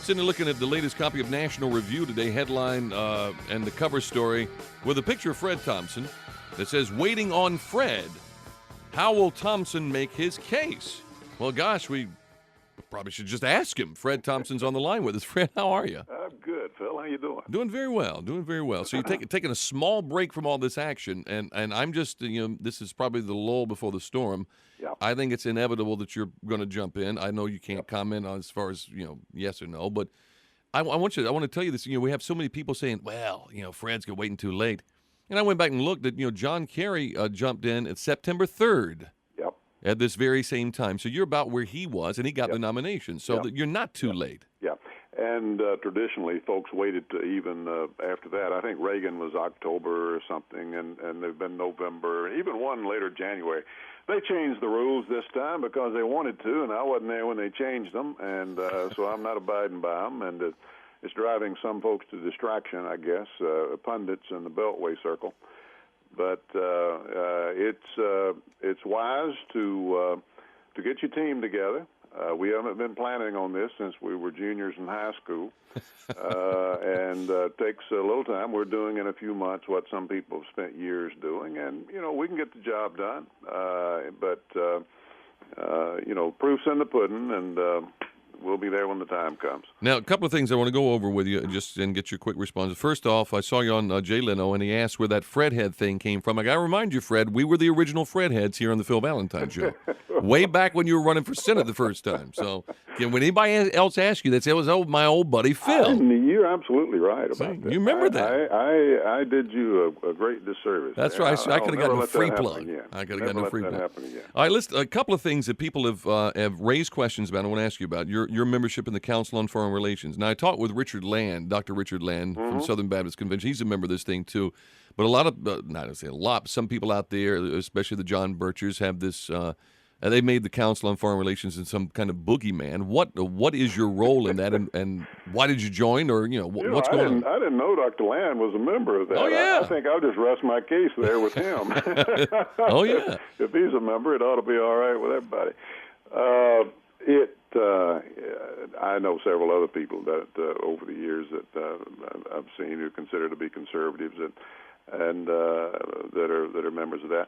Sitting there looking at the latest copy of National Review today, headline and the cover story with a picture of Fred Thompson that says, "Waiting on Fred. How will Thompson make his case?" Well, gosh, we probably should just ask him. Fred Thompson's on the line with us. Fred, how are you? I'm good, Phil. How you doing? Doing very well. So you're taking a small break from all this action, and I'm just, this is probably the lull before the storm. Yeah. I think it's inevitable that you're going to jump in. I know you can't comment on as far as, yes or no, but I want to tell you this. We have so many people saying, well, Fred's waiting too late. And I went back and looked at, John Kerry jumped in at September 3rd. Yep. At this very same time. So you're about where he was, and he got the nomination. So that you're not too late. Yeah. And traditionally, folks waited to even after that. I think Reagan was October or something, and they've been November, even one later January. They changed the rules this time because they wanted to, and I wasn't there when they changed them, and so I'm not abiding by them. And it's driving some folks to distraction, I guess, pundits in the Beltway circle. But it's wise to get your team together. We haven't been planning on this since we were juniors in high school, and takes a little time. We're doing in a few months what some people have spent years doing, and we can get the job done. But proof's in the pudding, and we'll be there when the time comes. Now, a couple of things I want to go over with you and get your quick response. First off, I saw you on Jay Leno, and he asked where that Fred head thing came from. I got to remind you, Fred, we were the original Fred heads here on the Phil Valentine Show. Way back when you were running for Senate the first time. So when anybody else asks you, they say, it was my old buddy Phil. You're absolutely right about that. You remember that. I did you a great disservice. That's right. I could have gotten a free plug. I could have gotten a free plug. Happen again. All right, listen, a couple of things that people have raised questions about. I want to ask you about your membership in the Council on Foreign Relations. Now, I talked with Richard Land, Dr. Richard Land from Southern Baptist Convention. He's a member of this thing too. But a lot of, not to say a lot, but some people out there, especially the John Birchers, have this. They made the Council on Foreign Relations in some kind of boogeyman. What is your role in that, and why did you join, or what's going on? I didn't know Dr. Land was a member of that. Oh yeah. I think I'll just rest my case there with him. Oh yeah. If he's a member, it ought to be all right with everybody. I know several other people that over the years that I've seen who consider to be conservatives and that are members of that.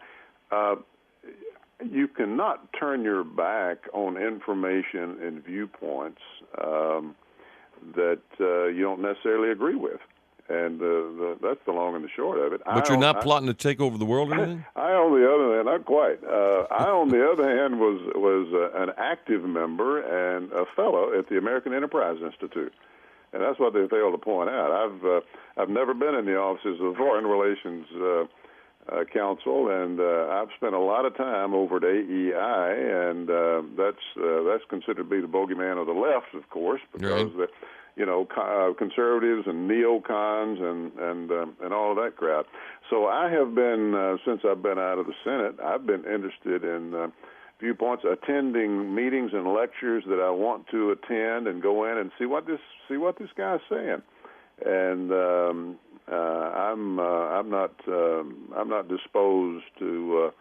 You cannot turn your back on information and viewpoints that you don't necessarily agree with. And that's the long and the short of it. But you're not plotting to take over the world or anything? I, on the other hand, not quite. I, on the other hand, was an active member and a fellow at the American Enterprise Institute. And that's what they fail to point out. I've never been in the offices of the Foreign Relations Council, and I've spent a lot of time over at AEI, and that's considered to be the bogeyman of the left, of course, because conservatives and neocons and all of that crap. So I have been since I've been out of the Senate, I've been interested in viewpoints, attending meetings and lectures that I want to attend, and go in and see what this guy's saying. And I'm not disposed to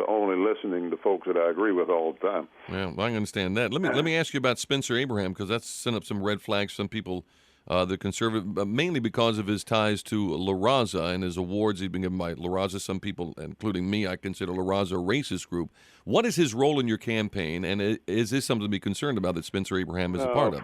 only listening to folks that I agree with all the time. Yeah, well, I understand that. Let me ask you about Spencer Abraham, because that's sent up some red flags. Some people, the conservative, mainly because of his ties to La Raza and his awards he's been given by La Raza. Some people, including me, I consider La Raza a racist group. What is his role in your campaign, and is this something to be concerned about that Spencer Abraham is a part of?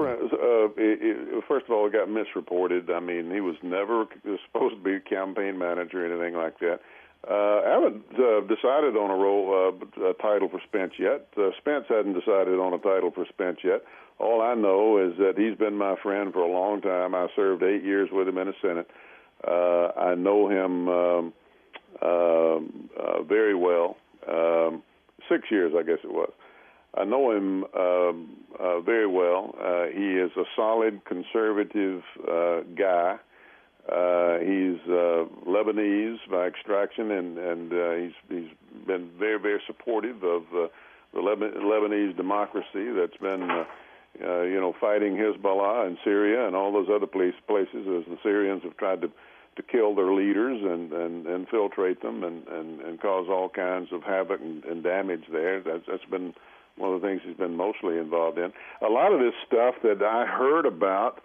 First of all, it got misreported. I mean, he was never supposed to be a campaign manager or anything like that. I haven't decided on a title for Spence yet. Spence hadn't decided on a title for Spence yet. All I know is that he's been my friend for a long time. I served 8 years with him in the Senate. I know him very well. 6 years, I guess it was. I know him very well. He is a solid conservative guy. He's Lebanese by extraction, and he's been very, very supportive of the Lebanese democracy that's been, fighting Hezbollah in Syria and all those other places as the Syrians have tried to kill their leaders and infiltrate them and cause all kinds of havoc and damage there. That's been one of the things he's been mostly involved in. A lot of this stuff that I heard about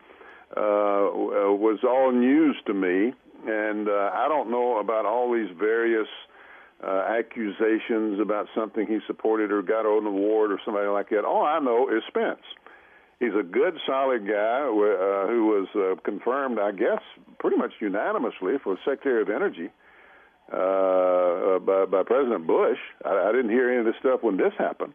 was all news to me, and I don't know about all these various accusations about something he supported or got an award or somebody like that. All I know is Spence. He's a good, solid guy who was confirmed, I guess, pretty much unanimously for Secretary of Energy by President Bush. I didn't hear any of this stuff when this happened.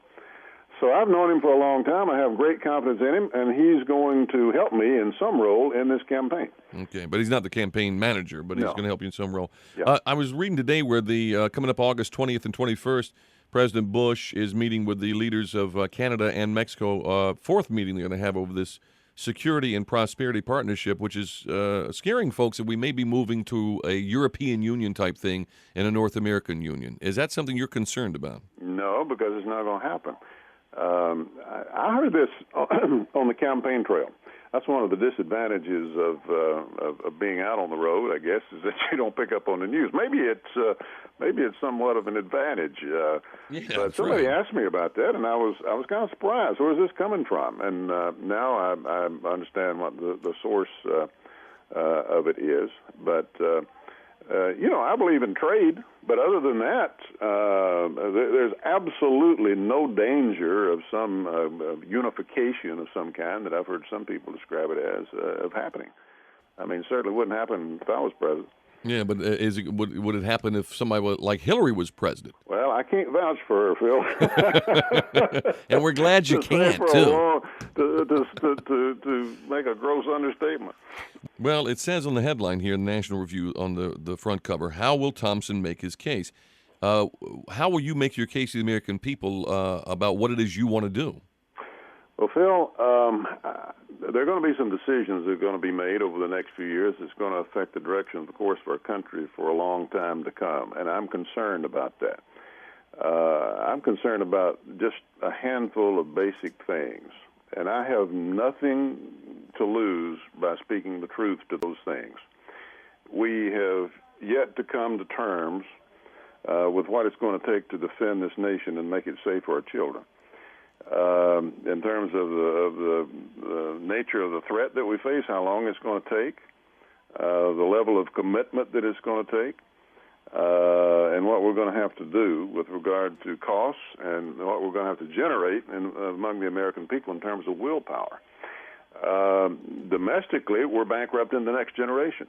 So I've known him for a long time. I have great confidence in him, and he's going to help me in some role in this campaign. Okay, but he's not the campaign manager, but he's going to help you in some role. Yeah. I was reading today where the coming up August 20th and 21st, President Bush is meeting with the leaders of Canada and Mexico, fourth meeting they're going to have over this security and prosperity partnership, which is scaring folks that we may be moving to a European Union type thing and a North American Union. Is that something you're concerned about? No, because it's not going to happen. I heard this on the campaign trail. That's one of the disadvantages of being out on the road, I guess, is that you don't pick up on the news. Maybe it's somewhat of an advantage. But somebody asked me about that, and I was kind of surprised. Where is this coming from? And now I understand what the source of it is. But I believe in trade, but other than that, there's absolutely no danger of some unification of some kind that I've heard some people describe it as of happening. I mean, certainly wouldn't happen if I was president. Yeah, but would it happen if somebody like Hillary was president? Well, I can't vouch for her, Phil. And we're glad you can't, too. To make a gross understatement. Well, it says on the headline here in the National Review on the front cover, how will Thompson make his case? How will you make your case to the American people about what it is you want to do? Well, Phil, there are going to be some decisions that are going to be made over the next few years that's going to affect the direction of the course of our country for a long time to come, and I'm concerned about that. I'm concerned about just a handful of basic things, and I have nothing to lose by speaking the truth to those things. We have yet to come to terms with what it's going to take to defend this nation and make it safe for our children. In terms of the nature of the threat that we face, how long it's going to take, the level of commitment that it's going to take, and what we're going to have to do with regard to costs and what we're going to have to generate among the American people in terms of willpower. Domestically, we're bankrupting the next generation.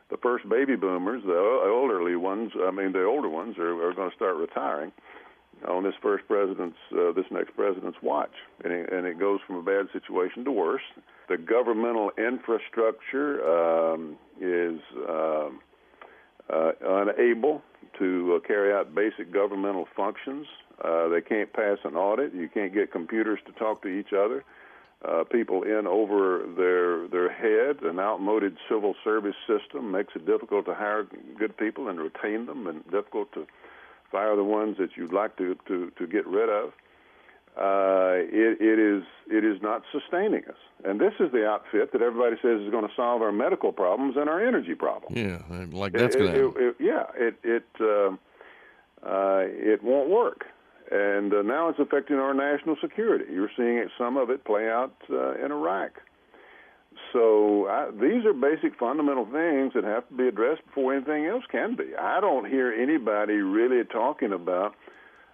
The first baby boomers, the older ones are going to start retiring on this next president's watch, and it goes from a bad situation to worse. The governmental infrastructure is unable to carry out basic governmental functions. They can't pass an audit. You can't get computers to talk to each other. People in over their head. An outmoded civil service system makes it difficult to hire good people and retain them, and difficult to fire the ones that you'd like to get rid of. It is not sustaining us, and this is the outfit that everybody says is going to solve our medical problems and our energy problems. Yeah, like that's going to happen. It won't work, and now it's affecting our national security. You're seeing some of it play out in Iraq. So these are basic fundamental things that have to be addressed before anything else can be. I don't hear anybody really talking about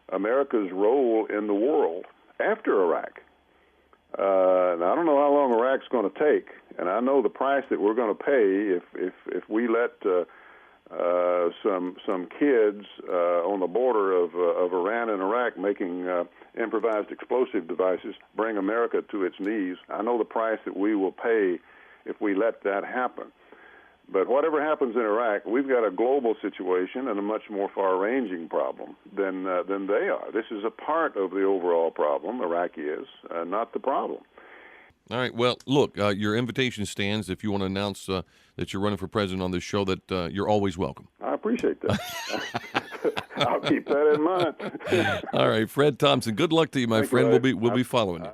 America's role in the world after Iraq. And I don't know how long Iraq's going to take, and I know the price that we're going to pay if we let some kids on the border of Iran and Iraq making improvised explosive devices bring America to its knees. I know the price that we will pay if we let that happen. But whatever happens in Iraq, we've got a global situation and a much more far-ranging problem than they are. This is a part of the overall problem, Iraq is, not the problem. All right. Well, look, your invitation stands. If you want to announce that you're running for president on this show, that you're always welcome. I appreciate that. I'll keep that in mind. All right, Fred Thompson. Good luck to you, my friend. We'll be following you.